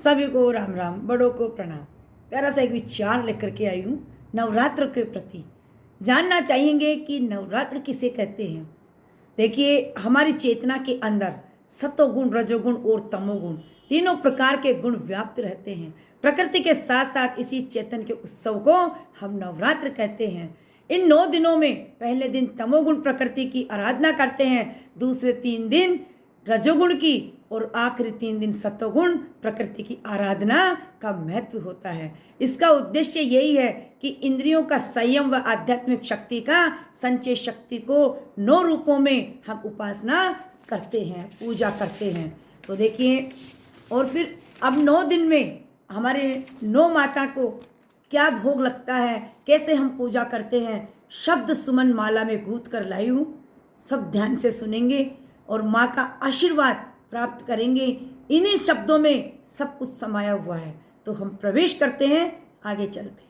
सभी को राम राम, बड़ों को प्रणाम। प्यारा सा एक विचार लेकर के आई हूँ नवरात्र के प्रति। जानना चाहेंगे कि नवरात्र किसे कहते हैं। देखिए, हमारी चेतना के अंदर सतोगुण, रजोगुण और तमोगुण तीनों प्रकार के गुण व्याप्त रहते हैं। प्रकृति के साथ साथ इसी चेतन के उत्सव को हम नवरात्र कहते हैं। इन 9 दिनों में पहले दिन तमोगुण प्रकृति की आराधना करते हैं, दूसरे 3 दिन रजोगुण की और आखिरी 3 दिन सतोगुण प्रकृति की आराधना का महत्व होता है। इसका उद्देश्य यही है कि इंद्रियों का संयम व आध्यात्मिक शक्ति का संचय शक्ति को 9 रूपों में हम उपासना करते हैं, पूजा करते हैं। तो देखिए, और फिर अब 9 दिन में हमारे 9 माता को क्या भोग लगता है, कैसे हम पूजा करते हैं, शब्द सुमन माला में गूंथ कर लाई हूँ। सब ध्यान से सुनेंगे और माँ का आशीर्वाद प्राप्त करेंगे। इन्हीं शब्दों में सब कुछ समाया हुआ है। तो हम प्रवेश करते हैं, आगे चलते हैं।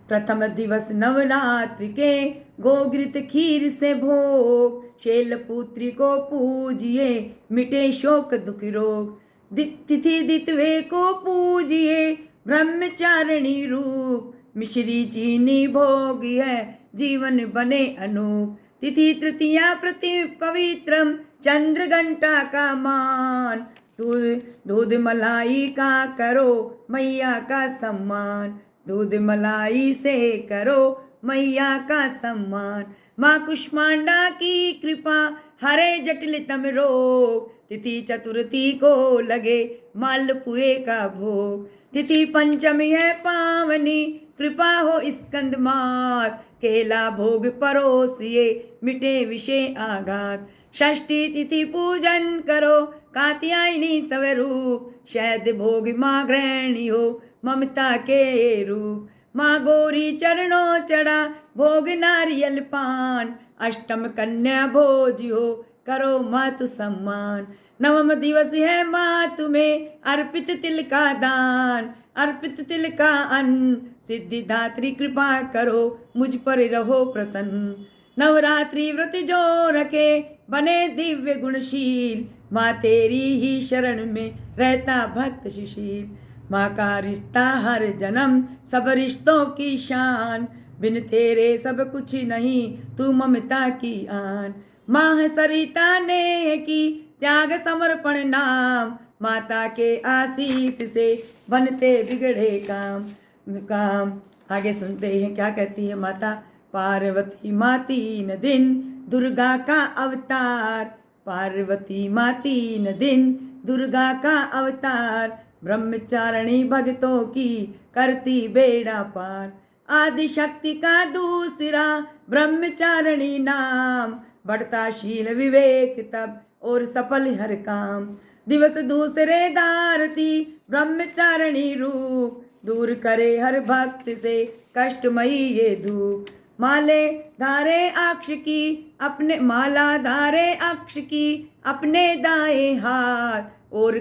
प्रथम दिवस नवरात्रि के गोघृत खीर से भोग, शैलपुत्री को पूजिए मिटे शोक दुख रोग। तिथि दितवे को पूजिए ब्रह्मचारिणी रूप, मिश्री चीनी भोग है जीवन बने अनूप। तिथि तृतीया प्रति पवित्रम चंद्र घंटा का मान, दूध मलाई का करो मैया का सम्मान। दूध मलाई से करो मैया का सम्मान। माँ कुष्मांडा की कृपा हरे जटिलतम रोग, तिथि चतुर्थी को लगे मालपुए का भोग। तिथि पंचमी है पावनी कृपा हो स्कंद मात, केला भोग परोसिए मिटे विषय आघात। षष्ठी तिथि पूजन करो कात्यायनी स्वरूप, शहद भोग माँ गृहिणी हो ममता के रूप। माँ गौरी चरणों चढ़ा भोग नारियल पान, अष्टम कन्या भोज हो करो मातु सम्मान। नवम दिवस है माँ तुम्हें अर्पित तिल का दान, अर्पित तिल का अन्न सिद्धिदात्री कृपा करो मुझ पर रहो प्रसन्न। नवरात्रि व्रत जो रखे बने दिव्य गुणशील, माँ तेरी ही शरण में रहता भक्त सुशील। माँ का रिश्ता हर जन्म सब रिश्तों की शान, बिन तेरे सब कुछ नहीं तू ममता की आन। माँ है सरिता नेह की त्याग समर्पण नाम, माता के आशीष से बनते बिगड़े काम। आगे सुनते हैं क्या कहती है माता। पार्वती माँ 3 दिन दुर्गा का अवतार, पार्वती माँ 3 दिन दुर्गा का अवतार। ब्रह्मचारिणी भक्तों की करती बेड़ा पार, आदि शक्ति का दूसरा ब्रह्मचारिणी नाम। बढ़ता शील विवेक तब और सफल हर काम, दिवस दूसरे धारती ब्रह्मचारिणी रूप। दूर करे हर भक्त से कष्टमयी ये धूप। माले धारे अक्ष की अपने, माला धारे अक्ष की अपने दाएं हाथ, और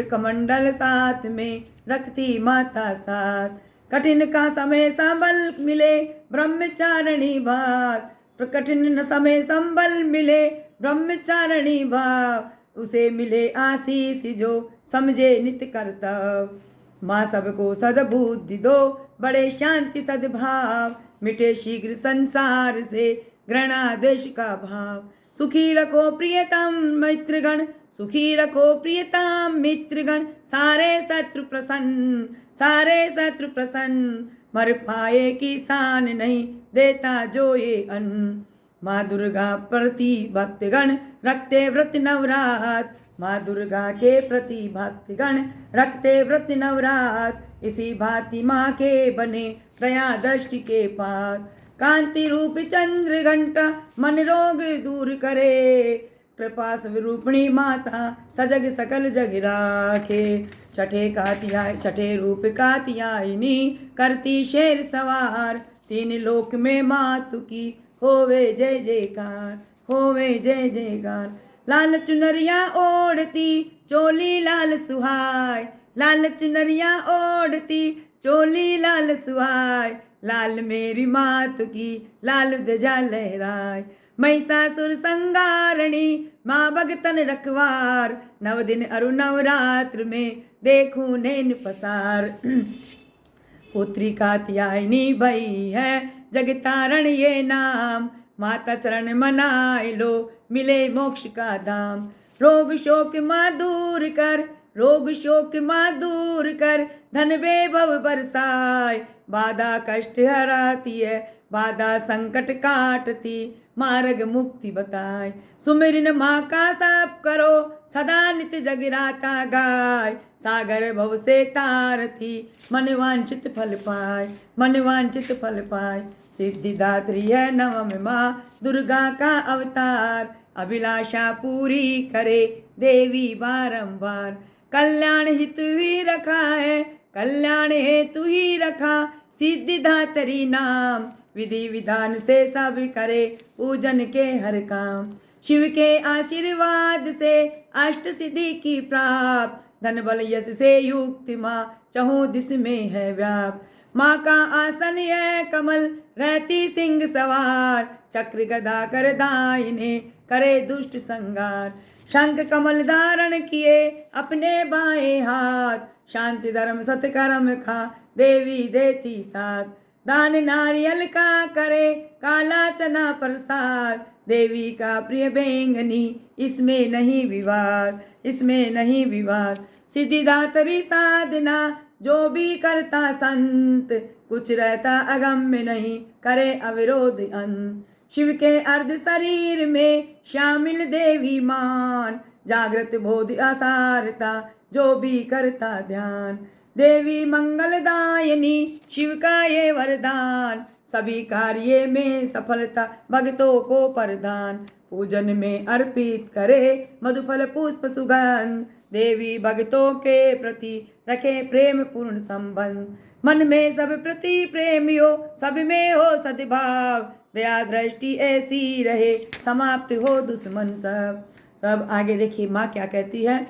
कमंडल साथ में रखती माता साथ। कठिन का समय संबल मिले ब्रह्मचारिणी भाव, कठिन समय संबल मिले ब्रह्मचारिणी भाव। उसे मिले आशीष जो समझे नित्य कर्तव्य। माँ सबको सद्बुद्धि दो बड़े शांति सद्भाव, मिटे शीघ्र संसार से घृणा द्वेष का भाव। सुखी रखो प्रियतम मित्रगण, सुखी रखो प्रियतम मित्रगण। सारे शत्रु प्रसन्न, सारे शत्रु प्रसन्न, मर पाए की शान नहीं देता जो ये अन्न। माँ दुर्गा प्रति भक्तगण रखते व्रत नवरात, माँ दुर्गा के प्रति भक्तगण रखते व्रत नवरात। इसी भांति माँ के बने दया दृष्टि के पात, कांति रूप चंद्र घंटा मन रोग दूर करे। कृपा स्वरूपिणी माता सजग सकल जग राखे। छठे रूप कात्यायनी करती शेर सवार, 3 लोक में मातु की होवे जय जयकार, होवे जय जयकार। लाल चुनरिया ओढ़ती चोली लाल सुहाय, लाल चुनरिया ओढ़ती चोली लाल सुहाय। लाल मेरी मातु की लाल ध्वजा लहराए, महिषासुर संगारणी माँ भगतन रखवार, नव दिन अरु नवरात्र में देखूं नैन पसार। पुत्री कात्यायनी भई है जगतारण ये नाम, माता चरण मनाए लो मिले मोक्ष का धाम। रोग शोक माँ दूर कर, रोग शोक माँ दूर कर, धन वैभव बरसाए, बाधा कष्ट हराती है, बाधा संकट काटती, मार्ग मुक्ति बताए। सुमिरन माँ का सब करो, सदा नित्य जगराता गाय, सागर भव से तारती, मन वांछित फल पाए, मन वांछित फल पाए। सिद्धिदात्री है नवम माँ दुर्गा का अवतार, अभिलाषा पूरी करे देवी बारंबार। कल्याण हित ही रखा है, कल्याण हेतु ही रखा, सिद्धिदात्री नाम, विधि विधान से सब करे पूजन के हर काम। शिव के आशीर्वाद से अष्ट सिद्धि की प्राप्त, धन बल यश से युक्त माँ चहुं दिस में है व्याप्त। माँ का आसन है कमल रहती सिंह सवार, चक्र गदा कर दाहिने करे दुष्ट संगार। शंख कमल धारण किए अपने बाएं हाथ, शांति धर्म सत्कर्म का देवी देती साथ। दान नारियल का करे काला चना प्रसाद, देवी का प्रिय बैंगनी इसमें नहीं विवाद, इसमें नहीं विवाद। सिद्धिदात्री साधना जो भी करता संत, कुछ रहता अगम्य नहीं करे अविरोध अंत। शिव के अर्ध शरीर में शामिल देवी मान, जागृत बोध असारता जो भी करता ध्यान। देवी मंगलदायिनी शिव का ये वरदान, सभी कार्य में सफलता भक्तों को प्रदान। पूजन में अर्पित करे मधुफल पुष्प सुगंध, देवी भक्तों के प्रति रखे प्रेम पूर्ण संबंध। मन में सब प्रति प्रेम हो, सब में हो सद्भाव, दया दृष्टि ऐसी रहे समाप्त हो दुश्मन सब। सब आगे देखिए माँ क्या कहती है।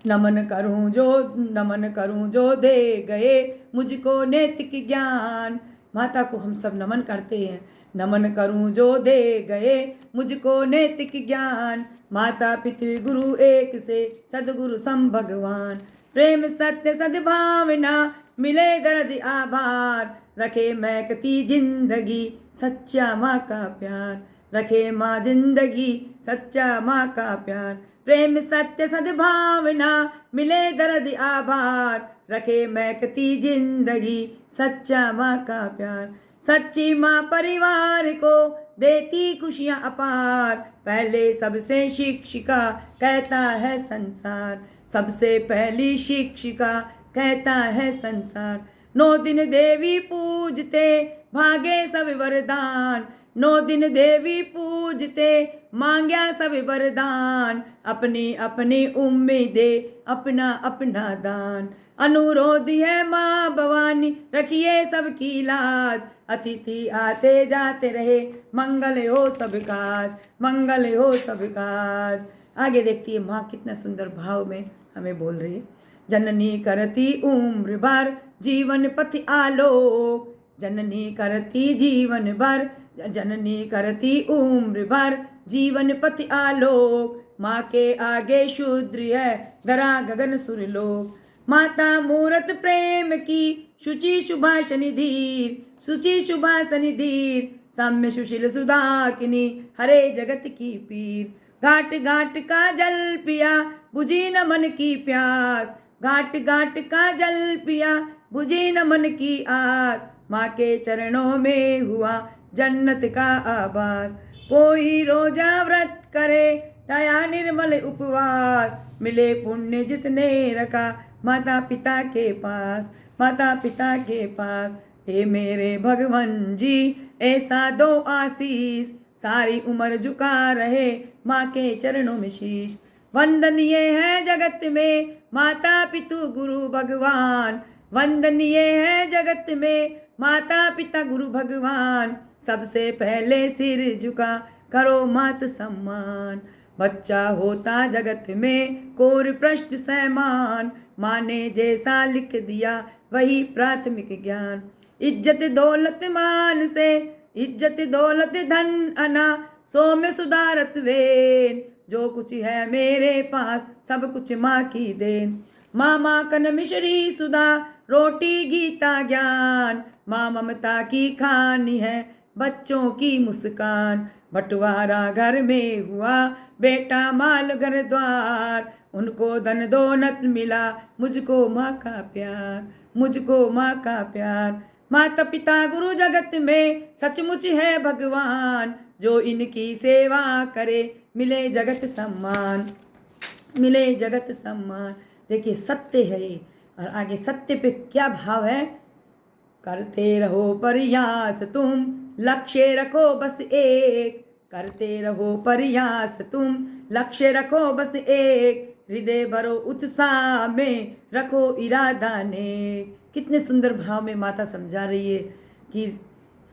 नमन करूं जो दे गए मुझको नैतिक ज्ञान। माता को हम सब नमन करते हैं। नमन करूं जो दे गए मुझको नैतिक ज्ञान, माता पितृ गुरु एक से सदगुरु सम भगवान। प्रेम सत्य सद्भावना मिले दर्द आभार, रखे महकती जिंदगी सच्चा माँ का प्यार, रखे माँ जिंदगी सच्चा माँ का प्यार। प्रेम सत्य सद्भावना मिले दर्द आभार, रखे महकती जिंदगी सच्चा माँ का प्यार। सच्ची माँ परिवार को देती खुशियाँ अपार, पहले सबसे शिक्षिका कहता है संसार, सबसे पहली शिक्षिका कहता है संसार। 9 दिन देवी पूजते भागे सब वरदान, 9 दिन देवी पूजते मांग्या सब वरदान। अपनी अपनी उम्मीदें अपना अपना दान, अनुरोध है माँ भवानी रखिए सबकी लाज। अतिथि आते जाते रहे मंगल हो सब काज, मंगल हो सब काज। आगे देखती है माँ कितना सुंदर भाव में हमें बोल रही है। जननी करती उम्र भर जीवन पथ आलोक, जननी करती जीवन भर, जननी करती उम्र भर जीवन पथ आलोक। माँ के आगे शूद्र है धरा गगन सुरलोक। माता मूरत प्रेम की शुचि सुभाषिनी धीर, शुचि सुभाषिनी धीर। साम्य सुशील सुधाकिनी हरे जगत की पीर। घाट घाट का जल पिया बुझी न मन की प्यास, घाट घाट का जल पिया बुझी न मन की आस। माँ के चरणों में हुआ जन्नत का आभास। कोई रोजा व्रत करे दया निर्मल उपवास, मिले पुण्य जिसने रखा माता पिता के पास, माता पिता के पास। हे मेरे भगवान जी ऐसा दो आशीष, सारी उम्र झुका रहे माँ के चरणों में शीश। वंदनीय है जगत में माता पितु गुरु भगवान, वंदनीय है जगत में माता पिता गुरु भगवान। सबसे पहले सिर झुका करो मात सम्मान, बच्चा होता जगत में कोर पृष्ठ समान। माँ ने जैसा लिख दिया वही प्राथमिक ज्ञान। इज्जत दौलत मान से इज्जत दौलत धन अना सो में सुधारत वेन। जो कुछ है मेरे पास सब कुछ माँ की देन। माँ माखन मिश्री सुधा रोटी गीता ज्ञान। माँ ममता की खानी है बच्चों की मुस्कान। बंटवारा घर में हुआ बेटा माल घर द्वार। उनको धन दौलत मिला मुझको माँ का प्यार, मुझको माँ का प्यार। माता पिता गुरु जगत में सचमुच है भगवान। जो इनकी सेवा करे मिले जगत सम्मान, मिले जगत सम्मान। देखिए सत्य है ये, और आगे सत्य पे क्या भाव है। करते रहो प्रयास तुम लक्ष्य रखो बस एक। करते रहो प्रयास तुम लक्ष्य रखो बस एक। हृदय भरो उत्साह में रखो इरादा नेक। कितने सुंदर भाव में माता समझा रही है कि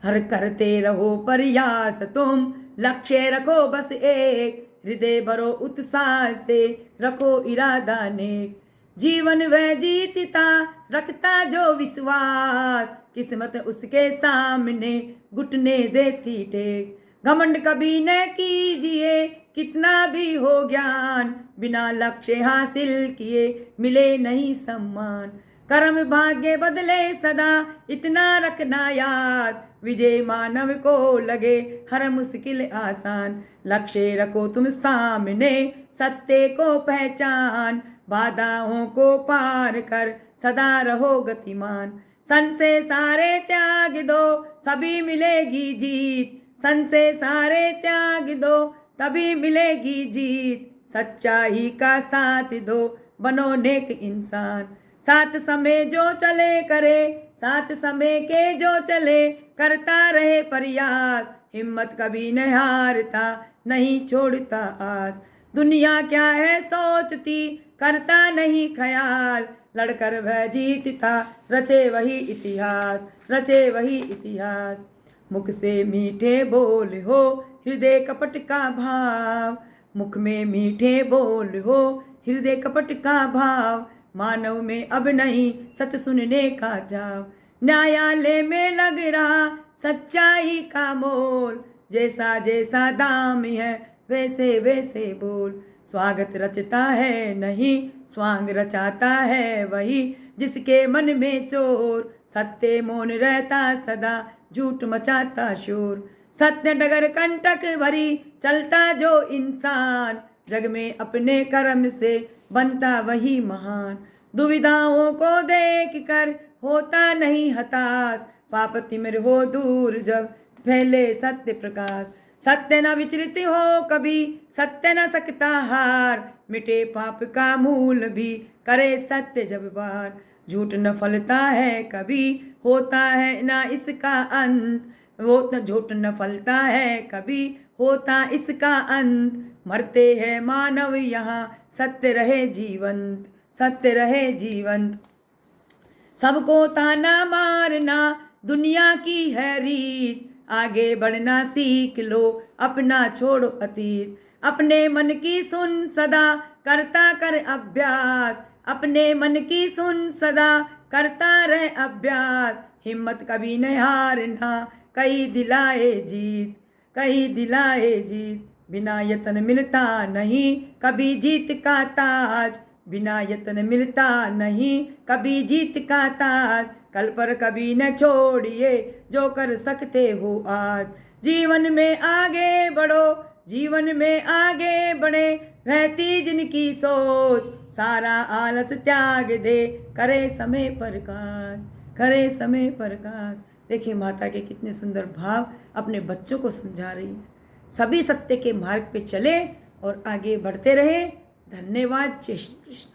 हर करते रहो प्रयास तुम लक्ष्य रखो बस एक। हृदय भरो उत्साह से रखो इरादा नेक। जीवन वह जीतता रखता जो विश्वास। किस्मत उसके सामने घुटने देती टेक। घमंड कभी न कीजिए कितना भी हो ज्ञान। बिना लक्ष्य हासिल किए मिले नहीं सम्मान। कर्म भाग्य बदले सदा इतना रखना याद। विजय मानव को लगे हर मुश्किल आसान। लक्ष्य रखो तुम सामने सत्य को पहचान। बाधाओं को पार कर सदा रहो गतिमान। सन से सारे त्याग दो सभी मिलेगी जीत। सन से सारे त्याग दो तभी मिलेगी जीत। सच्चाई का साथ दो बनो नेक इंसान। साथ समय जो चले करे साथ समय के जो चले करता रहे प्रयास। हिम्मत कभी न हारता नहीं छोड़ता आस। दुनिया क्या है सोचती करता नहीं ख्याल। लड़कर वह जीतता रचे वही इतिहास, रचे वही इतिहास। मुख से मीठे बोल हो हृदय कपट का भाव। मुख में मीठे बोल हो हृदय कपट का भाव। मानव में अब नहीं सच सुनने का जाव। न्यायालय में लग रहा सच्चाई का मोल। जैसा जैसा दाम है वैसे वैसे बोल। स्वागत रचता है नहीं स्वांग रचाता है वही। जिसके मन में चोर सत्य मौन रहता सदा झूठ मचाता शोर। सत्य डगर कंटक भरी चलता जो इंसान। जग में अपने कर्म से बनता वही महान। दुविधाओं को देख कर होता नहीं हताश। पाप तिमिर हो दूर जब फैले सत्य प्रकाश। सत्य न विचलित हो कभी सत्य न सकता हार। मिटे पाप का मूल भी करे सत्य जब बार। झूठ न फलता है कभी होता है ना इसका अंत। वो झूठ न फलता है कभी होता इसका अंत। मरते हैं मानव यहाँ सत्य रहे जीवंत, सत्य रहे जीवंत। सबको ताना मारना दुनिया की है रीत। आगे बढ़ना सीख लो अपना छोड़ो अतीत। अपने मन की सुन सदा करता कर अभ्यास। अपने मन की सुन सदा करता रहे अभ्यास। हिम्मत कभी न हारना कहीं दिलाए जीत, कहीं दिलाए जीत। बिना यत्न मिलता नहीं कभी जीत का ताज। बिना यत्न मिलता नहीं कभी जीत का ताज। कल पर कभी न छोड़िए जो कर सकते हो आज। जीवन में आगे बढ़ो जीवन में आगे बढ़े रहती जिनकी सोच। सारा आलस त्याग दे करे समय पर काज, करे समय पर काज। देखिए माता के कितने सुंदर भाव अपने बच्चों को समझा रही है। सभी सत्य के मार्ग पे चले और आगे बढ़ते रहे। धन्यवाद। जय श्री कृष्ण।